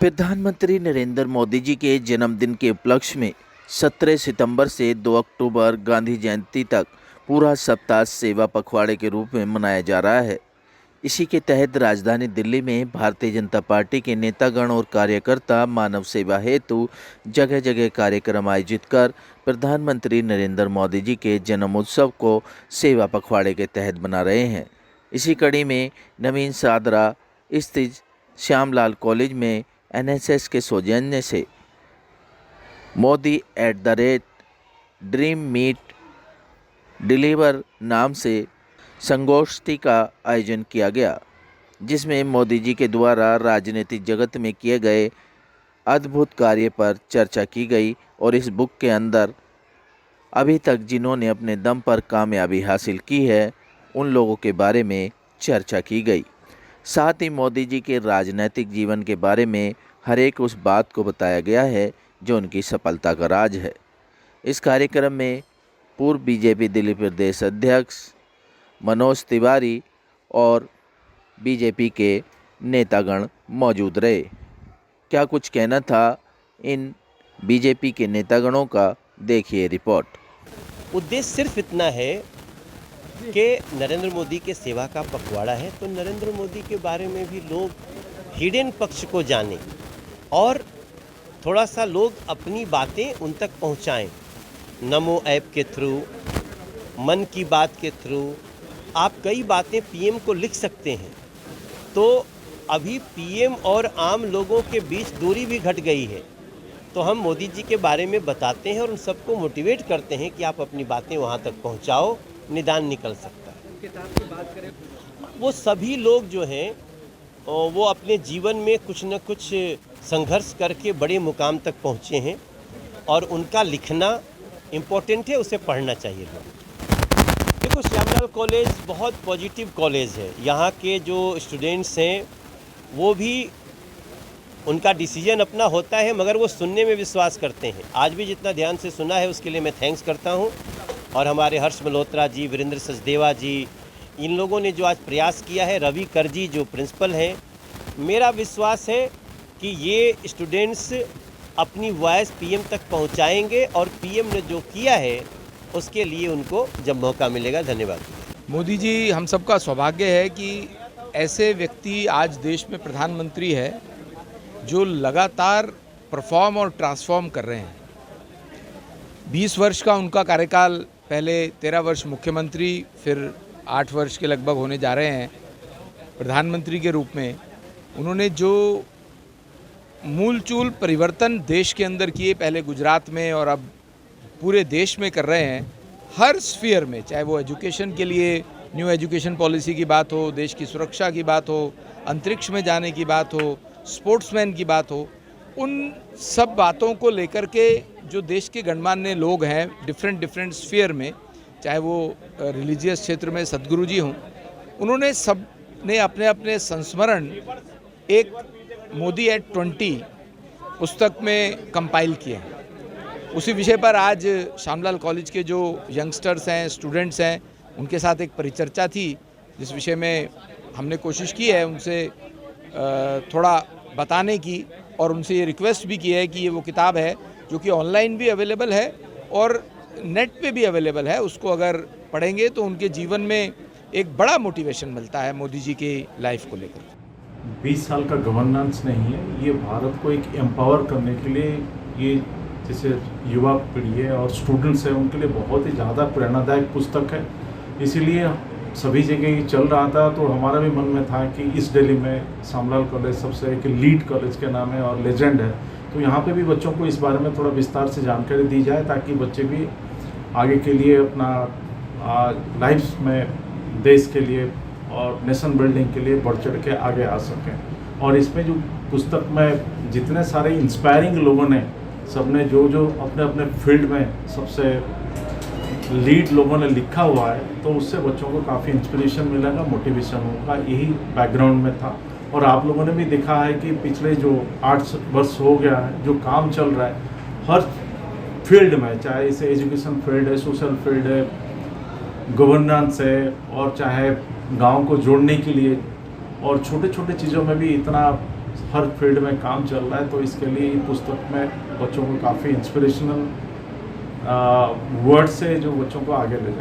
प्रधानमंत्री नरेंद्र मोदी जी के जन्मदिन के उपलक्ष्य में 17 सितंबर से 2 अक्टूबर गांधी जयंती तक पूरा सप्ताह सेवा पखवाड़े के रूप में मनाया जा रहा है। इसी के तहत राजधानी दिल्ली में भारतीय जनता पार्टी के नेतागण और कार्यकर्ता मानव सेवा हेतु जगह जगह कार्यक्रम आयोजित कर प्रधानमंत्री नरेंद्र मोदी जी के जन्म उत्सव को सेवा पखवाड़े के तहत मना रहे हैं। इसी कड़ी में नवीन सादरा स्थित श्यामलाल कॉलेज में एनएसएस के सौजन्य से मोदी@ड्रीम मीट डिलीवर नाम से संगोष्ठी का आयोजन किया गया, जिसमें मोदी जी के द्वारा राजनीतिक जगत में किए गए अद्भुत कार्य पर चर्चा की गई और इस बुक के अंदर अभी तक जिन्होंने अपने दम पर कामयाबी हासिल की है उन लोगों के बारे में चर्चा की गई। साथ ही मोदी जी के राजनीतिक जीवन के बारे में हर एक उस बात को बताया गया है जो उनकी सफलता का राज है। इस कार्यक्रम में पूर्व बीजेपी दिल्ली प्रदेश अध्यक्ष मनोज तिवारी और बीजेपी के नेतागण मौजूद रहे। क्या कुछ कहना था इन बीजेपी के नेतागणों का, देखिए रिपोर्ट। उद्देश्य सिर्फ इतना है कि नरेंद्र मोदी के सेवा का पखवाड़ा है, तो नरेंद्र मोदी के बारे में भी लोग हिडन पक्ष को जानें और थोड़ा सा लोग अपनी बातें उन तक पहुंचाएं। नमो ऐप के थ्रू, मन की बात के थ्रू आप कई बातें पीएम को लिख सकते हैं। तो अभी पीएम और आम लोगों के बीच दूरी भी घट गई है, तो हम मोदी जी के बारे में बताते हैं और उन सबको मोटिवेट करते हैं कि आप अपनी बातें वहां तक पहुंचाओ, निदान निकल सकता है। किताब की बात करें, वो सभी लोग जो हैं वो अपने जीवन में कुछ न कुछ संघर्ष करके बड़े मुकाम तक पहुँचे हैं और उनका लिखना इम्पोर्टेंट है, उसे पढ़ना चाहिए लोग। देखो, श्यामलाल कॉलेज बहुत पॉजिटिव कॉलेज है। यहाँ के जो स्टूडेंट्स हैं वो भी, उनका डिसीजन अपना होता है मगर वो सुनने में विश्वास करते हैं। आज भी जितना ध्यान से सुना है उसके लिए मैं थैंक्स करता हूँ। और हमारे हर्ष मल्होत्रा जी, वीरेंद्र सचदेवा जी, इन लोगों ने जो आज प्रयास किया है, रवि कर जी जो प्रिंसिपल हैं, मेरा विश्वास है कि ये स्टूडेंट्स अपनी वॉइस पीएम तक पहुंचाएंगे और पीएम ने जो किया है उसके लिए उनको जब मौका मिलेगा। धन्यवाद। मोदी जी, हम सबका सौभाग्य है कि ऐसे व्यक्ति आज देश में प्रधानमंत्री है जो लगातार परफॉर्म और ट्रांसफॉर्म कर रहे हैं। 20 वर्ष का उनका कार्यकाल, पहले 13 वर्ष मुख्यमंत्री, फिर 8 वर्ष के लगभग होने जा रहे हैं प्रधानमंत्री के रूप में। उन्होंने जो मूलचूल परिवर्तन देश के अंदर किए, पहले गुजरात में और अब पूरे देश में कर रहे हैं, हर स्फीयर में, चाहे वो एजुकेशन के लिए न्यू एजुकेशन पॉलिसी की बात हो, देश की सुरक्षा की बात हो, अंतरिक्ष में जाने की बात हो, स्पोर्ट्समैन की बात हो, उन सब बातों को लेकर के जो देश के गणमान्य लोग हैं डिफरेंट स्फीयर में, चाहे वो रिलीजियस क्षेत्र में सदगुरु जी हों, उन्होंने सब ने अपने अपने संस्मरण एक मोदी@20 पुस्तक में कंपाइल किए हैं। उसी विषय पर आज श्यामलाल कॉलेज के जो यंगस्टर्स हैं, स्टूडेंट्स हैं, उनके साथ एक परिचर्चा थी, जिस विषय में हमने कोशिश की है उनसे थोड़ा बताने की और उनसे ये रिक्वेस्ट भी की है कि ये वो किताब है जो कि ऑनलाइन भी अवेलेबल है और नेट पे भी अवेलेबल है। उसको अगर पढ़ेंगे तो उनके जीवन में एक बड़ा मोटिवेशन मिलता है मोदी जी की लाइफ को लेकर। 20 साल का गवर्नेंस नहीं है, ये भारत को एक एम्पावर करने के लिए, ये जैसे युवा पीढ़ी है और स्टूडेंट्स हैं उनके लिए बहुत ही ज़्यादा प्रेरणादायक पुस्तक है। इसीलिए सभी जगह ये चल रहा था, तो हमारा भी मन में था कि इस दिल्ली में श्यामलाल कॉलेज सबसे एक लीड कॉलेज के नाम है और लेजेंड है, तो यहाँ पे भी बच्चों को इस बारे में थोड़ा विस्तार से जानकारी दी जाए ताकि बच्चे भी आगे के लिए अपना लाइफ में देश के लिए और नेशन बिल्डिंग के लिए बढ़ चढ़ के आगे आ सकें। और इसमें जो पुस्तक में जितने सारे इंस्पायरिंग लोगों ने, सबने जो अपने अपने फील्ड में सबसे लीड लोगों ने लिखा हुआ है, तो उससे बच्चों को काफ़ी इंस्पिरेशन मिलेगा, मोटिवेशन होगा। यही बैकग्राउंड में था। और आप लोगों ने भी देखा है कि पिछले जो 8 वर्ष हो गया है, जो काम चल रहा है हर फील्ड में, चाहे इसे एजुकेशन फील्ड है, सोशल फील्ड है, गवर्नेंस है, और चाहे गांव को जोड़ने के लिए और छोटे छोटे चीज़ों में भी इतना हर फील्ड में काम चल रहा है, तो इसके लिए ये पुस्तक में बच्चों को काफ़ी इंस्पिरेशनल वर्ड से जो बच्चों को आगे ले जाए।